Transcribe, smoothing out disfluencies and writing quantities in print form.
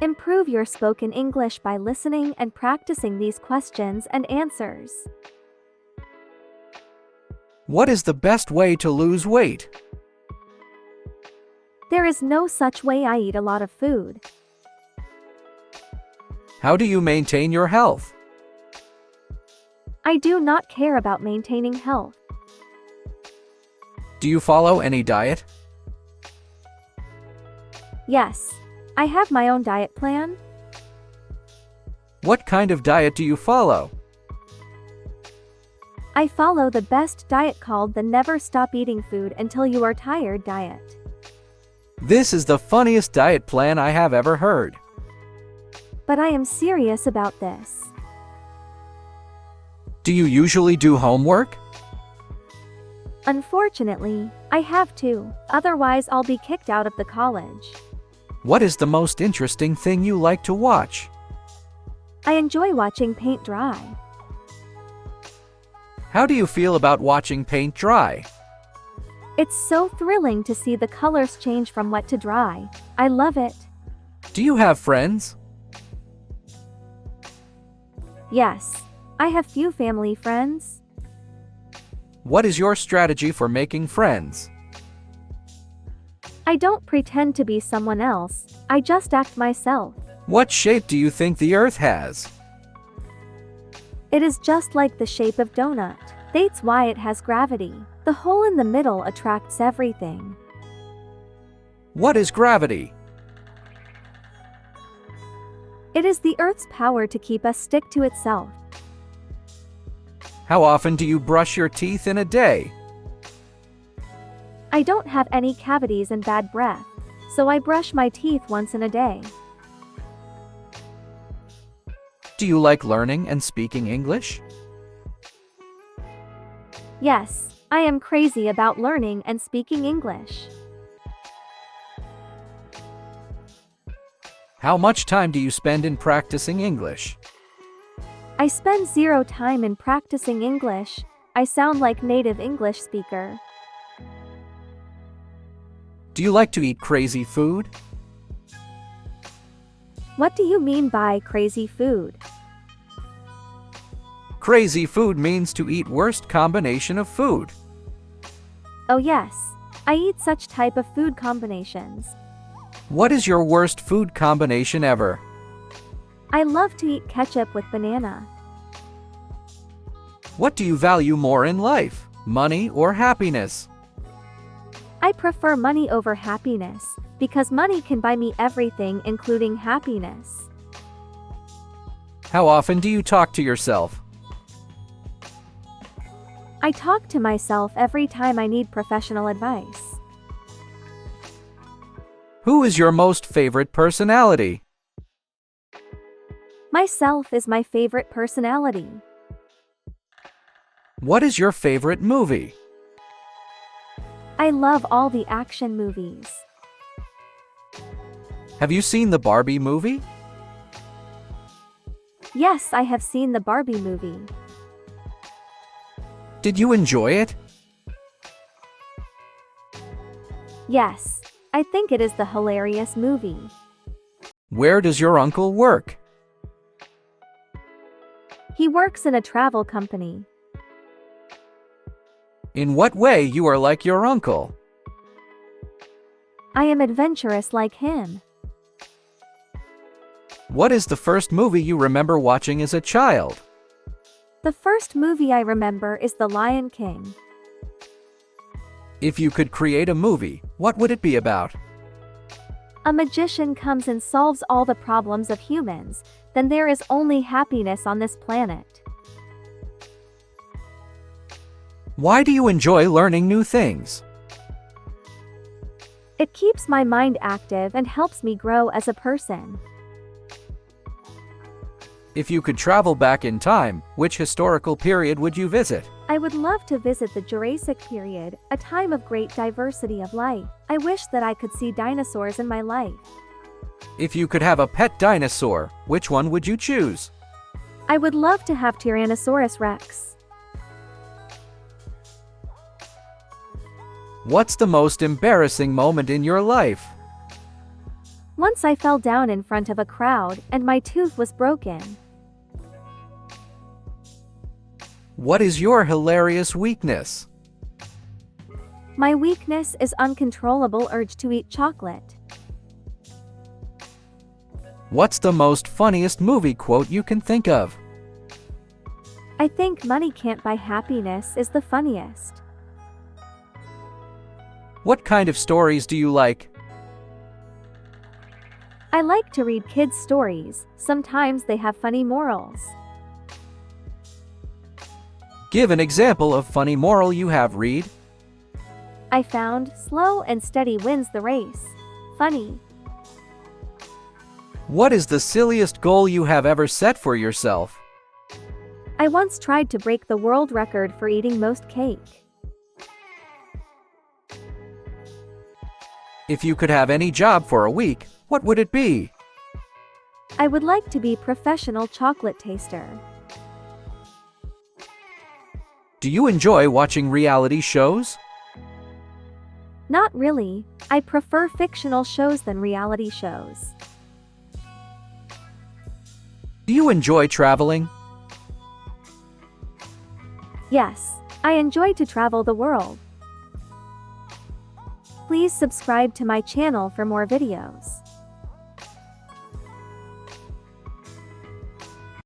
Improve your spoken English by listening and practicing these questions and answers. What is the best way to lose weight? There is no such way. I eat a lot of food. How do you maintain your health? I do not care about maintaining health. Do you follow any diet? Yes, I have my own diet plan. What kind of diet do you follow? I follow the best diet called the Never Stop Eating Food Until You Are Tired diet. This is the funniest diet plan I have ever heard. But I am serious about this. Do you usually do homework? Unfortunately, I have to, otherwise I'll be kicked out of the college. What is the most interesting thing you like to watch? I enjoy watching paint dry. How do you feel about watching paint dry? It's so thrilling to see the colors change from wet to dry. I love it. Do you have friends? Yes, I have few family friends. What is your strategy for making friends? I don't pretend to be someone else, I just act myself. What shape do you think the Earth has? It is just like the shape of donut. That's why it has gravity. The hole in the middle attracts everything. What is gravity? It is the Earth's power to keep us stick to itself. How often do you brush your teeth in a day? I don't have any cavities and bad breath, so I brush my teeth once in a day. Do you like learning and speaking English? Yes, I am crazy about learning and speaking English. How much time do you spend in practicing English? I spend zero time in practicing English. I sound like native English speaker. Do you like to eat crazy food? What do you mean by crazy food? Crazy food means to eat worst combination of food. Oh yes, I eat such type of food combinations. What is your worst food combination ever? I love to eat ketchup with banana. What do you value more in life, money or happiness? I prefer money over happiness, because money can buy me everything including happiness. How often do you talk to yourself? I talk to myself every time I need professional advice. Who is your most favorite personality? Myself is my favorite personality. What is your favorite movie? I love all the action movies. Have you seen the Barbie movie? Yes, I have seen the Barbie movie. Did you enjoy it? Yes, I think it is the hilarious movie. Where does your uncle work? He works in a travel company. In what way you are like your uncle? I am adventurous like him. What is the first movie you remember watching as a child? The first movie I remember is The Lion King. If you could create a movie, what would it be about? A magician comes and solves all the problems of humans, then there is only happiness on this planet. Why do you enjoy learning new things? It keeps my mind active and helps me grow as a person. If you could travel back in time, which historical period would you visit? I would love to visit the Jurassic period, a time of great diversity of life. I wish that I could see dinosaurs in my life. If you could have a pet dinosaur, which one would you choose? I would love to have Tyrannosaurus Rex. What's the most embarrassing moment in your life? Once I fell down in front of a crowd and my tooth was broken. What is your hilarious weakness? My weakness is uncontrollable urge to eat chocolate. What's the most funniest movie quote you can think of? I think money can't buy happiness is the funniest. What kind of stories do you like? I like to read kids' stories, sometimes they have funny morals. Give an example of funny moral you have read. I found slow and steady wins the race. Funny. What is the silliest goal you have ever set for yourself? I once tried to break the world record for eating most cake. If you could have any job for a week, what would it be? I would like to be professional chocolate taster. Do you enjoy watching reality shows? Not really, I prefer fictional shows than reality shows. Do you enjoy traveling? Yes, I enjoy to travel the world. Please subscribe to my channel for more videos.